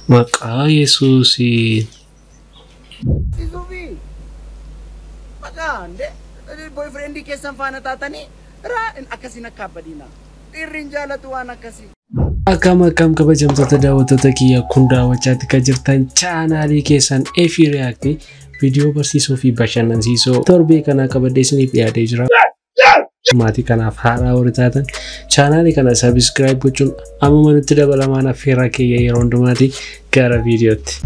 Maqaa Yesuusiin. Isufi. Maqaande boyfriend keessan faana taatanii raa'in akkasiin akka abbadiina. Dhiirri jaalatu waan akkasii. Akkam kabajamtoota daawwattoota kiyya kun daawwachaatti kan jirtan chaanaalii keessan Efi React viidiyoo barsiisoo fi bashannansiisoo torbee kana qabadee isiniif dhiyaatee jira. Maatii kanaaf haaraa warri taatan chaanaalii kana subscribe gochuun amma nutti dabalamaan affeerraa kiyya yeroo hundumaatti gara viidiyootti.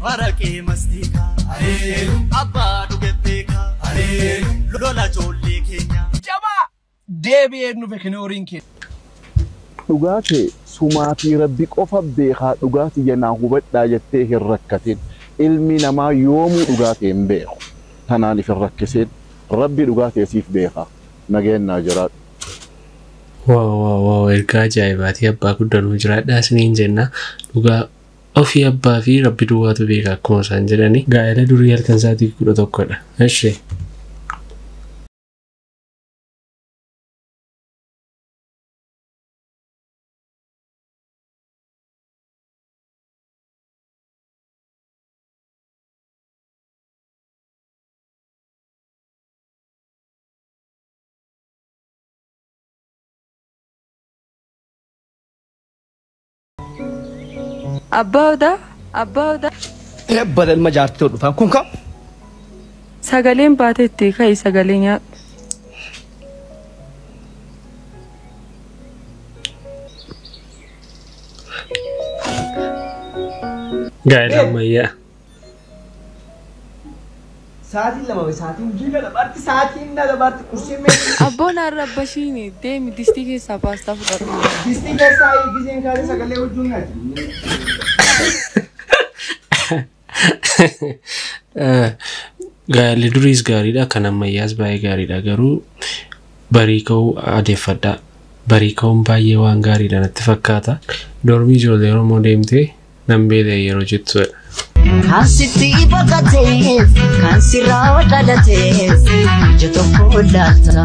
Haraqee mastiikaa, abbaa dhugateekaa, lola ijoollee keenya. Jabaa deebi'ee nuuf kinooriin keenya. Dhugaatii sumaatii rabbi qofa beekaa dhugaatii janaa hubadhaa jettee hin rakkatin ilmi namaa yoomuu dhugaatii hin beeku tanaaniif hin rakkisin rabbi dhugaatii siif beekaa nageenyaa jiraadhu. Wow, ergaa ajaa'ibaati abbaa guddanuu jiraadhaa isiniin jenna dhugaa ofii abbaa fi rabbi duwwaatu beeka akkuma isaan jedhani gaa'ela durii halkan isaatii 11dha. Eshi. Abbaa Badal majaartii dhufan kun kam? sagaleen baatetti kai sagalee nyaadhu. Gaa'ela ammayyaa. Saatiin lama saatiin jiila dhabaatti saatiin na dhabaatti kursiin meeshaa. Abboon arrabashiini deemi distii keessaa paastaa fudhatu. Distii keessaa eegiseen kaanii sagalee wajjin nyaati. Gaa'elli duriis gaariidha kan ammayyaas baay'ee gaariidha garuu barii ka'uu adeeffadhaa. Barii ka'uun baay'ee waan gaariidha natti fakkaata. Dormii ijoollee Oromoo deemtee nan beela'e yeroo jettudha. Kan sitti baqatees, kan sirraa dhalatees, ija tokko laata.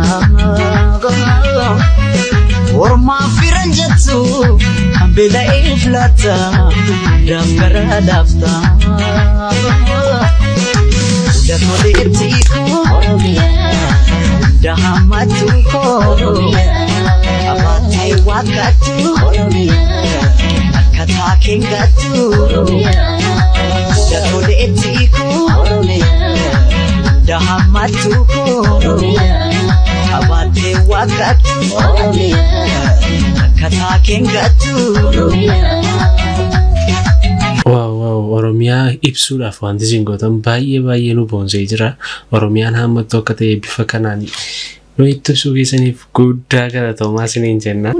Ormaa firan jettu, kan beela'ee filata, daangara laafta. Udatoolee itti koo, dahamatu koo, abaatee wakkatu, akkataa keengatu. Udatoolee itti koo, dahamatu koo, abaatee wakkatu, akkataa keengatu. Wow, Oromiyaa ibsuudhaaf wanti isin gootan baay'ee nu boonsee jira. Oromiyaan hammattuu akka ta'e bifa kanaan nu itti ibsuu keessaniif guddaa galatoomaa isiniin jenna.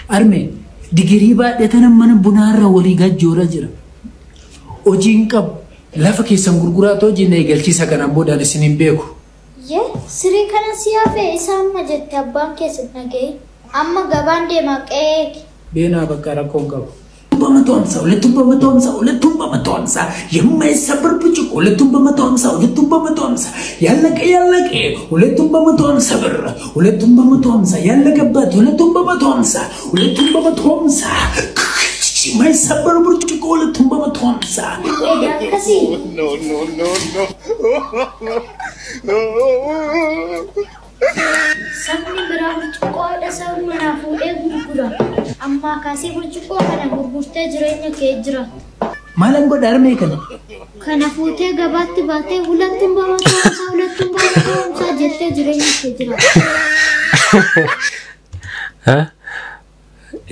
Arme digirii baadhatan mana bunaarra walii gajjoora jira. Hojiin qabu lafa keessan gurguraatu hojiin eegalchiisa kana boodaan isin hin beeku. Siree kana siyaafe isaan majette abbaan keessa nagee amma gabaan deema qeeki. Beenaa bakka rakkoon qabu. Uletumba matomsa yemesa berpucuk uletumba matomsa yallake uletumba matomsa ber uletumba matomsa yallake bat uletumba matomsa yemesa berpucuk uletumba matomsa. Sabni biraa burcuqqoodha sabni fuudhee gurgura. Amma kaasee burcuqqoo kana gurgurtee jireenya kee jira. Maalan godha armee kana? Kana fuutee gabaatti baatee hulattuun bamataa jettee jireenya kee jira.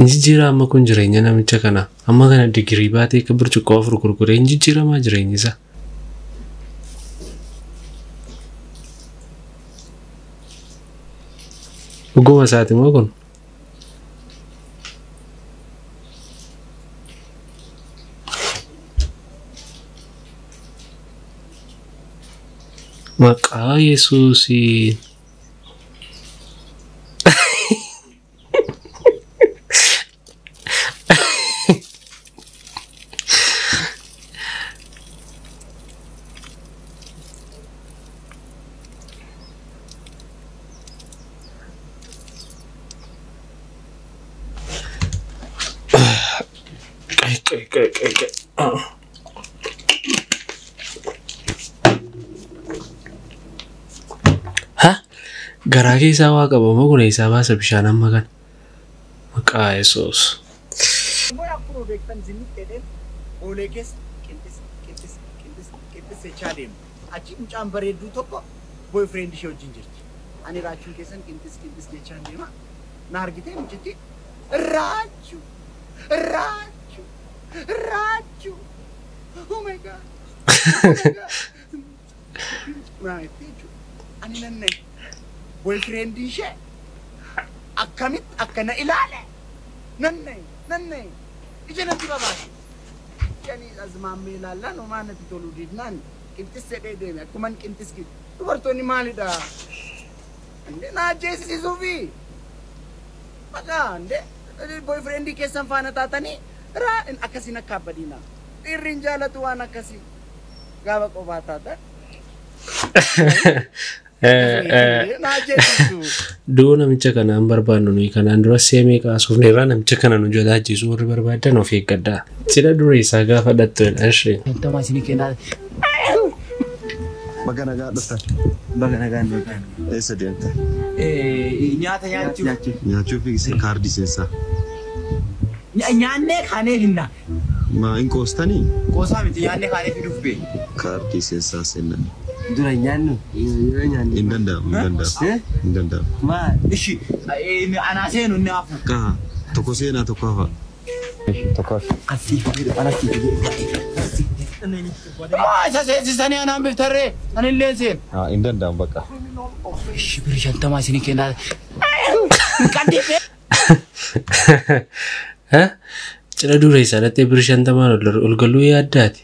Injijjiira amma kun jireenya namicha kana amma kana digirii baatee akka burcuqqoo afur gurguree injijjiiramaa jireenya isaa. Dhuguma isaati moo kun? Maqaa Yesuusiin. Ha? Garaa keessaa waa qaba moo kun isaa baasa bishaan amma kan? Maqaa Yesuus. Boy akkuma beektan zinni jedheen oolee keessa qinxis jechaa deema. Achi mucaan bareedduu tokko boyfriend ishee wajjin jirti. Ani raachuun keessan qinxis jechaa deema. Na argitee mucitti raachuu. Oh my God. Right. Ani nanne boyfriend ishee akkamit akkana ilaale. Nanne. Ija natti babaashe. Yani azmaamee ilaallaan homaa natti toluu didnaan qinxis jedhee deeme akkuman qinxis gidi. Dubartoonni maalidha? Ande naa jeesisuufi. Maqaa ande boyfriend keessan faana taatanii akkasiin akka abbadiina. Dhiirri hin jaalatu waan akkasii gaafa qophaa taatan. Duu namicha kanaan barbaannu nuyi kanaan dura seemee kaasuuf neerraa namicha kana nu jalaachisuu warri barbaadan of eeggadhaa. Sida dure isaa gaafa dhattuudha ishee. Wantoota isinii kennaa. Baga nagaa dhuftan. Baga nagaa dhuftan. Eessa deemta? Nyaata Nyaachuuf kaardii seensaa. Nyaannee kaanee hinna. Maa hin qoostanii? Qoosaa miti nyaannee kaanee fiduuf bee. Kaardii seensaa seennan. Dura nyaannu. Hin danda'amu. Maa ishi anaa seenu inni hafu. Kaa tokko seenaa tokko hafa. Isa seensisanii anaan biftarree ani illee seen. Hin danda'amu bakka. Ishi biri shantamaa isinii kennaa. Cina dure isaa dhattee biri 50 ol galuu yaaddaati.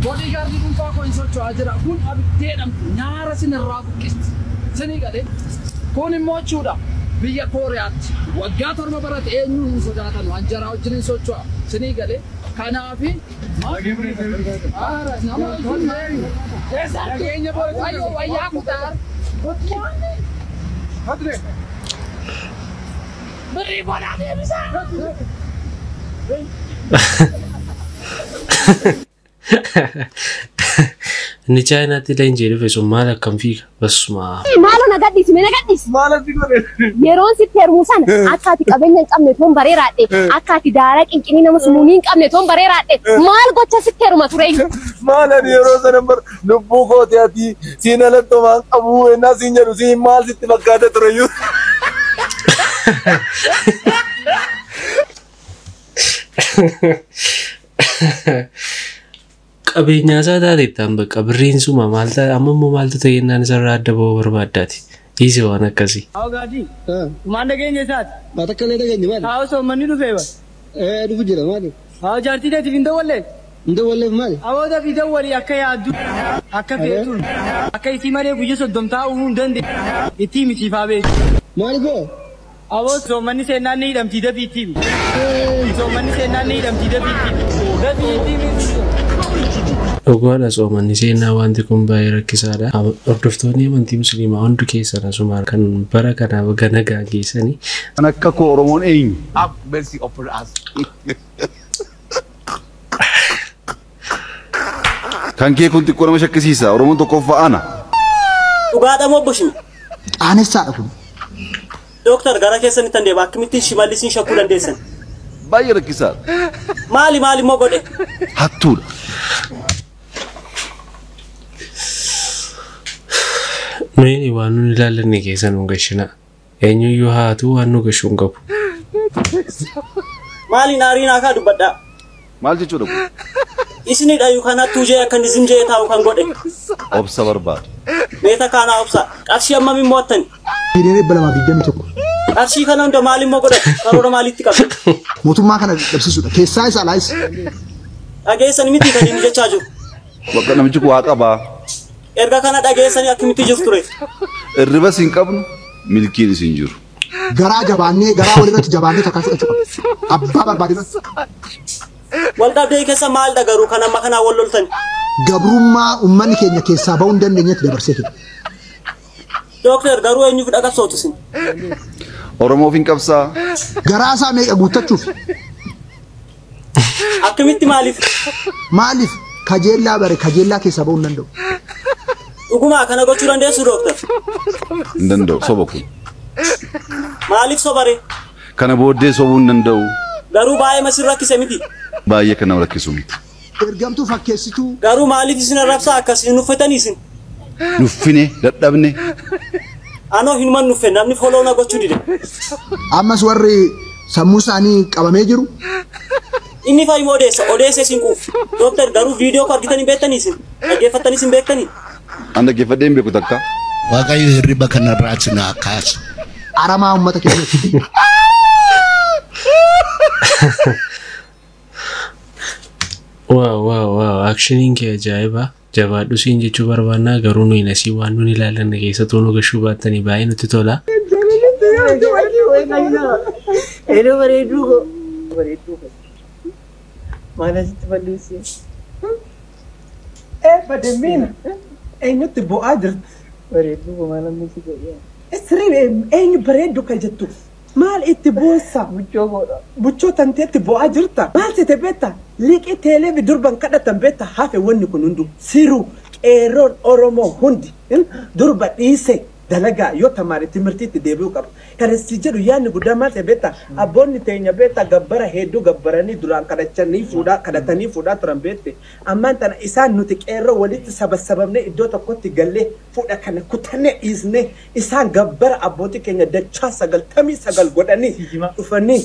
Bodyguardii dhuunfaa koo hin socho'aa jira. Kun abiddeedhaan nyaara sinirraa buqqiste. Sinii galee kun immoo jechuudha biyya Kooriyaatti waggaa 7 barate eenyuun hin sodaatan wanjaraa wajjin hin socho'a. Sinii galee kanaafi nageenya boodayoo wayyaa kutaa. Birrii boodaan deebisaa. Inni chaayinaatti illee hin jedhu fe'isuun maal akkam fiiga basuma. Maaloo na gadhiisi. Yeroon sitti heerumuu sana akka ati qabeenya hin qabne toon bareeraadhe akka ati daaraa qinqinii nama sumuunii hin qabne toon bareeraadhe maal gocha sitti heeruma ture. Maal ani yeroo sana lubbuu kooti ati siin alatti waan qabu ennaa siin jedhu siin maal sitti fakkaata tureyyuu. Qabeenyaa isaa taateettaan bakka birriin suma maalta amma maaltu ta'ennaan isarraa adda ba'uu barbaaddaati. Dhiise waan akkasii. Haa gaadii. Maal dhageenya isaati? Maa takka illee dhageenye maali? Haa osoo manni dhufee ba? Dhufu jira maali? Haa jaartii teetiif hin dawwallee? Hin dawwalleef maali? Awoota fi dawwalii akka yaaddu akka feetuun akka isii malee guyyaa 30 taa'uu hin dandeenye itti mitiifaa beeku. Maali goo? Awoota soommanni seennaan ni hidhamtii dafiitti. Soommanni seennaan ni hidhamtii dafiitti. Dhugaadha soomanni seenaa wanti kun baay'ee rakkisaadha. Hordoftoonni amantii musliimaa hundi keessan asuma kan bara kanaaf nagaa geessanii. Kan akka koo Oromoon eenyu? Mercy upon us. Kan kee kun xiqqoo nama shakkisiisa. Oromoon tokkoffaa ana. Dhugaadha moo boshimi? Aanessaadha kun. Dooktar gara keessanitti deema akkamittiin shimallisiin shakkuu dandeessan? Baay'ee rakkisaadha. Maali moo godhe? Hattuudha. Nuyi waan nun ilaallanne keessa nu gashina. Eenyuyyuu haatu waan nu gashuu hin qabu. Maali naarii naa kaa dubbadhaa? Maal jechuudha kun? Isinidha yookaan hattuu jee akka nizim jee taa'u kan godhe. Obsa barbaadu. Meeta kaanaa obsa. Qarshii hammam mo'attani? Hiriirri balama 21. Qarshii kana hunda maali immoo godhate? Karoora maalitti qabde? Mootummaa kana dhabsiisuudha. Keessaa isaa laayis. Dhageessani miti kan inni jechaa jiru. Bakka namichi waa qabaa. Erga kana dhageessanii akkamitti jirtu ture? Irribas hin qabnu milkiin isin jiru. Garaa jabaannee garaa walirratti jabaannee takkaa fudhachuu qabna. Abbaa barbaadina. Waldhabdee keessa maal dhagaru kan amma kanaa wal loltan? Gabrummaa uummanni keenya keessaa ba'uu hin dandeenyetti dabarsee ture. Dooktar garuu eenyuuf dhaqabsootu isin? Oromoof hin qabsaa. Garaasaa meeqa guuttachuuf? Akkamitti maaliif? Maaliif? Kajeellaa bare kajeellaa keessa ba'uu hin danda'u. Dhuguma kana gochuu dandeessu Dooktar? Hin danda'u soba kun. Maaliif sobare? Kana booddee sobuu hin danda'u. Garuu baay'ee masir rakkise miti. Baay'ee kana rakkisu miti. Ergamtuu fakkeessituu. Garuu maaliif isin arrabsaa akkasiin nuffatanii isin? Nuffine dadhabne. Anoo hin man nuffe namni follow na gochuu dide. Ammas warri sammuu isaanii qabamee jiru. Inni fayyuma odeessa isin quuf. Dooktar garuu viidiyoo koo argitanii beektanii isin. Dhaggeeffattanii isin beektanii. An dhaggeeffadhee hin beeku takka. Waaqayyo hirriba kanarraati na kaasu. Aramaa uummata keessatti. Wow, actioning kee ajaa'iba. Jabaadhu siin jechuu barbaannaa garuu nuyi nasii waan nuun ilaalanne keessattuu nu gashuu baattanii baay'ee nutti tola. Hello bareedu. Mana sitti balleessi. Bademina. Eenyutti bu'aa jirti. Bareedu maala misi godhe. Sirriin eenyu bareedu kan jettu. Maal itti boossa? Buchoo godha. Buchoo tanteetti bu'aa jirta. Maal site beetta? Liqii teeleefi durban kadhatan beetta hafe wanni kun hundu. Siru qeerroon Oromoo hundi durba dhiise dalagaa yoo tamaare timirtiitti deebi'uu qaba. Kana si jedhu yaadni guddaa maal ta'e beetta? Abboonni teenya beetta gabbara hedduu gabbaranii duraan kadhatanii fuudhaa turan beette. Ammaan tana isaan nuti qeerroo walitti sabasabamne iddoo tokkotti gallee fuudha kana kutannee dhiisne isaan gabbara abbootii keenya dachaa 99 godhanii dhufanii.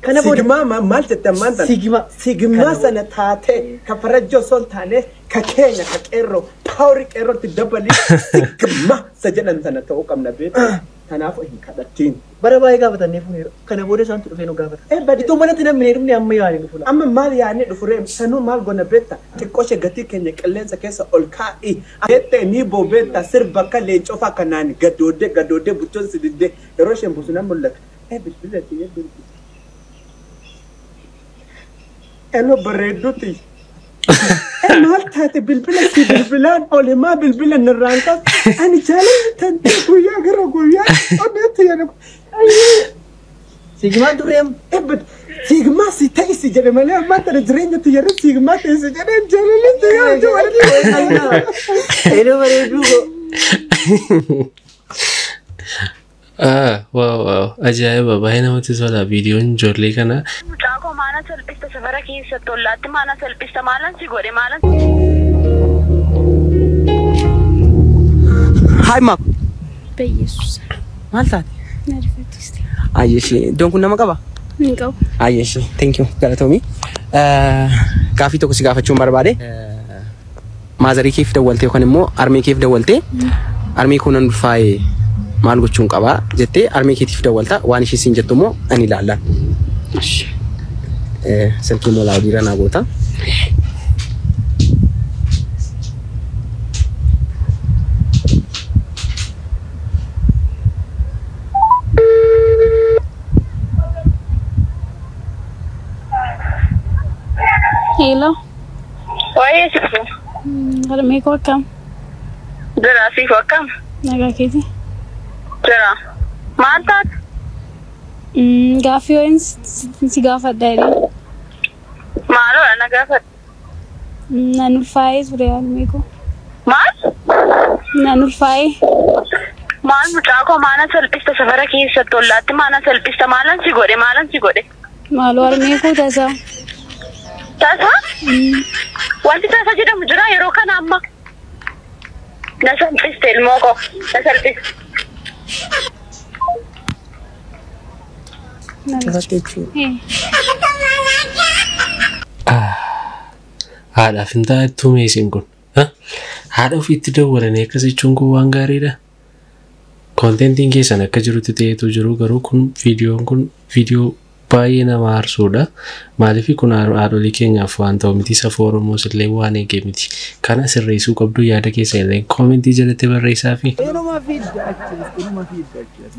Kana Sigma maal jette ammaan tana? Sigma sana taatee ka farajjoo sol taanee ka keenya ka qeerroo paawurii qeerrootti dabalii Sigma sa jedhan sana ta'uu qabna beektu. Kanaaf hin kadhattiin. Bara baay'ee gaafatannee funeera. Kana booda isaantu dhufee nu gaafata. Ituu manatti namni hedduun amma yaa'anii dhufu. Amma maal yaa'anii dhufuree sanuu maal gonna beekta? Xiqqooshe gatii keenya qilleensa keessa ol kaa'ii. Jettee ni boobeetta sirba akka leencoo fa'aa kanaan gadoodee buchoon sididdee yeroo isheen bosonaan mul'ata. Bilbila kiyya bilbila. Elo bareedduuti. Maal taate bilbila si bilbilaan olimaa bilbila nirraan qas. Ani jaalalli tante guyyaa gara guyyaa odeetti jedhamu. Sigmaa tureem. Sigmaa si ta'isi jedhe malee ammaa tana jireenyatti yeroo sigmaa ta'isi jedheen jaalalli ta'e. Elo bareedduu. Wow, ajaa'iba baay'ee namatti tola viidiyoon ijoollee kana. Mucaakoo maana salphista safara keessa tollaatti maana salphista maalan si godhe maalan. Hi Mak. Beyesus. Maal taate? Narfatiste. Ayyeshi, iddoon kun nama qaba? Hin qabu. Ayyeshi, thank you. Galatoomii. Gaaffii tokko si gaafachuun barbaade. Maazarii keef dawwaltee yookaan immoo armee keef dawwaltee armee kunan ulfaa'ee maal gochuun qabaa jettee armee keetiif dawwalta waan ishee siin jettu immoo ani ilaalla. Silkii moolaa hojii naa goota. Hello. Waa'ee sifu. Armee koo akkam? Jira sifu akkam? Nagaa keeti. Jira. Maal taate? Gaaffii wayiin si gaafadha jedhee. Maaloo na gaafadha? Nan ulfaa'ee ture armee koo. Maal? Nan ulfaa'ee. Maal mucaakoo maana salphista safara keessa tollaatti maana salphista maalan si godhe maalan si godhe? Maaloo armee koo tasaa. Tasaa? Wanti tasaa jedhamu jira yeroo kana amma. Na salphiste ilmoo koo na salphiste. Haadhaaf hin taa'ettuu meesiin kun. Haadha ofiitti dawwalanii akkas jechuun kun waan gaariidha. Koontentiin keessan akka jirutti ta'eetu jiru garuu kun viidiyoo baay'ee nama aarsuudha. Maaliif kun haadholii keenyaaf waan ta'u miti safuu Oromoos illee waan eegee miti. Kana sirreessuu qabdu yaada keessa illee koomentii jalatti barreessaa fi.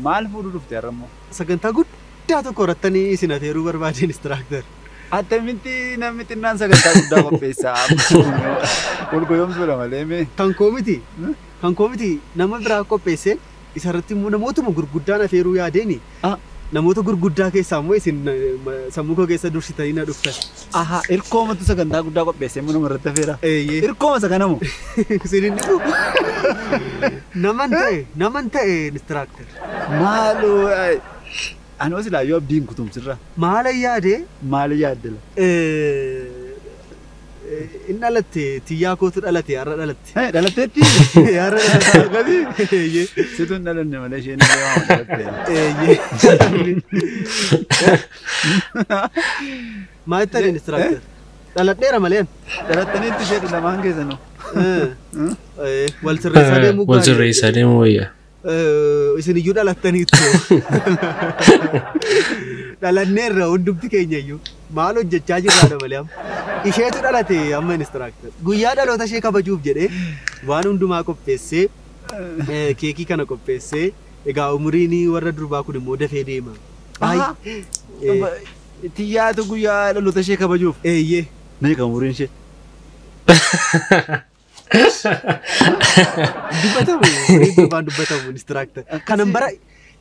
Maal fuudhu dhufte har'ammoo? Sagantaa guddaa tokko irrattanii isin ateeruu barbaadeen istiraaktar. Attamitti namni xinnaan sagantaa guddaa qopheessaa. Golgoyoomsuudha malee mee. Kan koo miti nama biraa qopheessee isarratti immoo namootuma gurguddaan afeeruu yaadeeni. Namoota gurguddaa keessaa immoo isin sammuu koo keessa dursitanii na dhuftan. Aha, irkoomatu sagantaa guddaa qopheessee immoo namarratti afeera. Irkooma isa kanamu. Isin inni dhufu. Naman ta'e instructor. Maaloo anoo silaa yoo abdiin kutumsirra. Maala yaade? Maala yaaddela. In dhalatte tiyyaa kootu dhalate har'a dhalatte. Dhalatteetti? Har'a dhalatte. Situ hin dhalanne malee isheen illee waan dhalatte. Maal ta'e instructor? Dhaladheera malee? Dhalattaniitti ishee lamaan keessanuu. Wal sirreessaa deemuu gaariidha. Wal sirreessaa deemuu wayyaa. Isin iyyuu dhalattaniitu. Dhalanneerra hundumti keenya iyyuu. Maal hojjechaa jirraadha malee amma. Isheetu dhalate amma instructor. Guyyaa dhaloota ishee kabajuuf jedhee waan hundumaa qopheessee keekii kana qopheessee egaa umuriin warra durbaa kun immoo dafee deema. Tiyyaatu guyyaa dhaloota ishee kabajuuf. Eeyyee. Meeqa umuriin ishee? Dubbatamu instructor.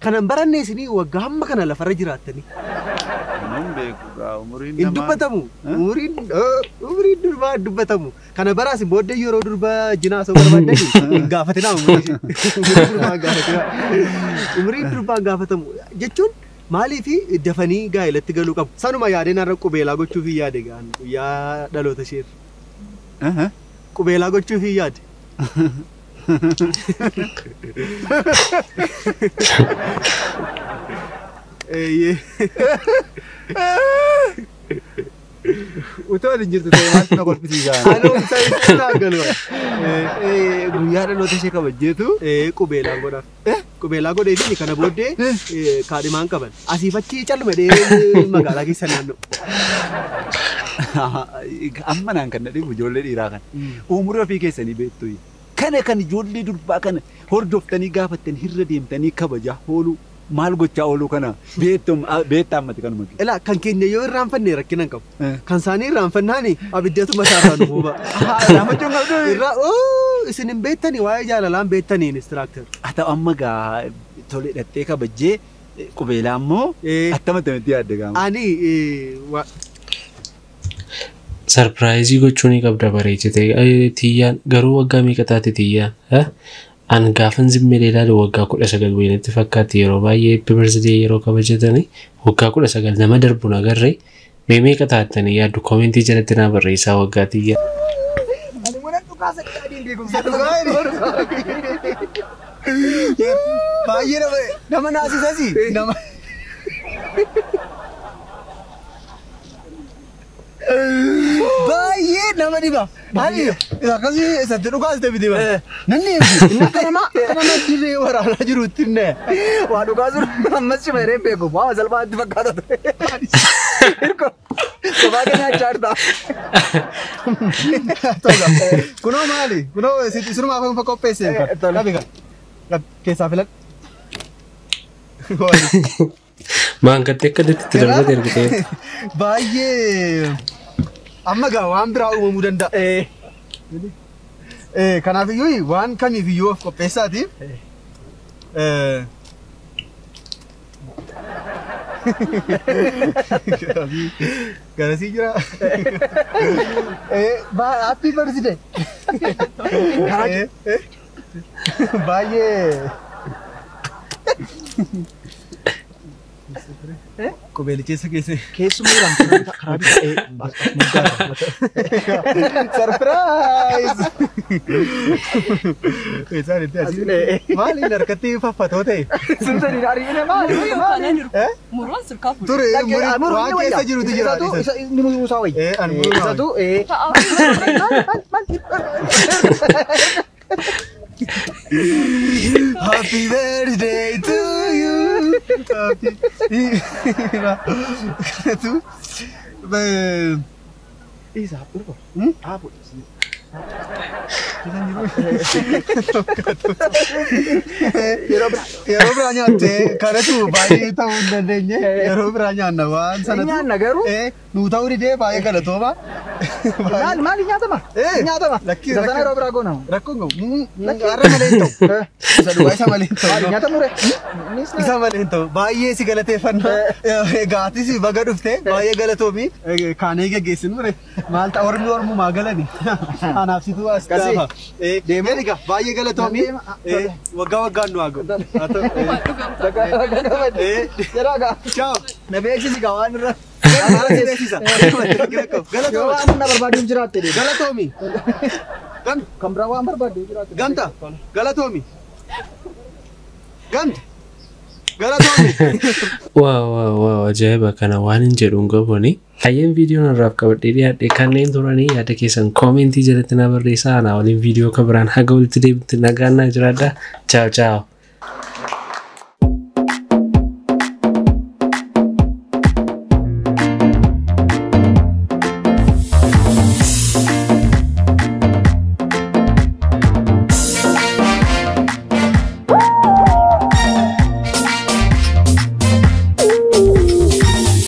Kanan baranne isinii waggaa hamma kana lafarra jiraattanii. In dubbatamu. Umuriin durbaa dubbatamu. Kana baraas booddee yeroo durbaa jinaasoo barbaadanii hin gaafatinaa umuriin durbaa gaafatamu jechuun maaliif dafanii gaa'elatti galuu qabu. Sanuma yaadeen har'a qubeelaa gochuuf hin yaade guyyaa dhaloota ishee. Qubeelaa gochuuf hin yaade. Utoo hin jirtu ta'e maaltu na kolfisiisaa? Guyyaa dhaloota ishee kabajjeetu qubeelaa godhaaf. Qubeelaa godheefi kana booddee kaadhimaan qaban. Asiif achi callume magaalaa keessa naannoo. Amma naan kan nadhiibu ijoollee dhiiraa kan. Umurii ofii keessanii beektu. Kana kan ijoollee durbaa kana hordoftanii gaafattanii hirra deemtanii kabajaa ooluu. Maal gochaa ooluu kana beektaa ammati kanuma. Ilaa kan keenya yoo irraanfanne rakkinan qabu. Kan isaanii irraanfannaani abiddeetu mataa irraa nu huba. Raamachuun qabdu. Isin hin beektanii waa'ee jaalalaan beektanii instructor. Haa ta'u amma gaa tolee dhattee kabajjee qubeelaa immoo attamitti yaadde gaama. Ani sarpiraayizii gochuu ni qabda bareechite. Tiyyaan garuu waggaa meeqa taate tiyyaan? An gaafan zimmee ilaalu waggaa 19 wayinitti fakkaatti yeroo baay'ee happy birthday yeroo kabajatanii waggaa 19 nama darbuun agarree meeqa taatanii yaaddu koomentii jalatti naa barreessaa waggaa tiyyaa. Baay'ee nama naasisasi. Baay'ee nama dhiba. Akkasii isatti dhugaas ta'e bidiba. Nanni nama dirree waraanaa jirutti illee waa dhugaa jiru ammas cima hiree beeku waa salphaatti fakkaata ture. Sobaa keenya achaarta. Kunoo maali? Kunoo sirumaa kan qopheesse. Qabiga. Keessaa filan. Maangattee akka itti darbate ergitee. Baay'ee amma gaa waan biraa uumamuu danda'a. Kanaafiyyuu waan kamiifiyyuu of qopheessaatiif garasii jira. Happy birthday. Baay'ee Kobeelicheessa keessa. Keessummaa jiran karaa bita'ee Surprise! Isaan itti asii maaliin harkatti faffatoo ta'e? Sumsanii ariine maali? Muruun sirkaa fuudhe. Ture waan keessa jirutu jira. Inni muruusaa wayyi. Isatu Happy birthday to you. Happy. Isa apa? Apa? Yeroo biraa nyaatte kana tu baay'ee ta'uu hin dandeenye yeroo biraa nyaanna waan sana nyaanna garuu nuu ta'uu didee baay'ee galatooma. Maali nyaatama? Nyaatama. Lakkii Sana yeroo biraa goona. Rakkoon gahu. Har'a malee hin ta'u. Isa dhugaa isa malee hin ta'u. Nyaatamu re. Isa malee hin ta'u. Baay'ee si galateeffannaa. Gaatis baga dhufte baay'ee galatoomi. Kaanee geggeessinu re. Maal ta'a ormumaa galani. Anaaf situ as gaafa. Deemee egaa baay'ee galatoomi. Waggaa waggaan nu haa gahu. Ciao. Na beeksisi gaa waan irra. Galatoomi. Kan biraa waan barbaadu jiraate. Ganta. Galatoomi. Ganta. Galatoomi. Waaw ajaa'iba kana waan hin jedhuun qabuuni. Hayyeen viidiyoon irraaf qabadhee dhiyaadhe kanneen turanii yaada keessan koomentii jalatti na barreessaa. Ana waliin viidiyoo kan biraan haga walitti deebitti nagaan naa jiraadha. Ciao ciao.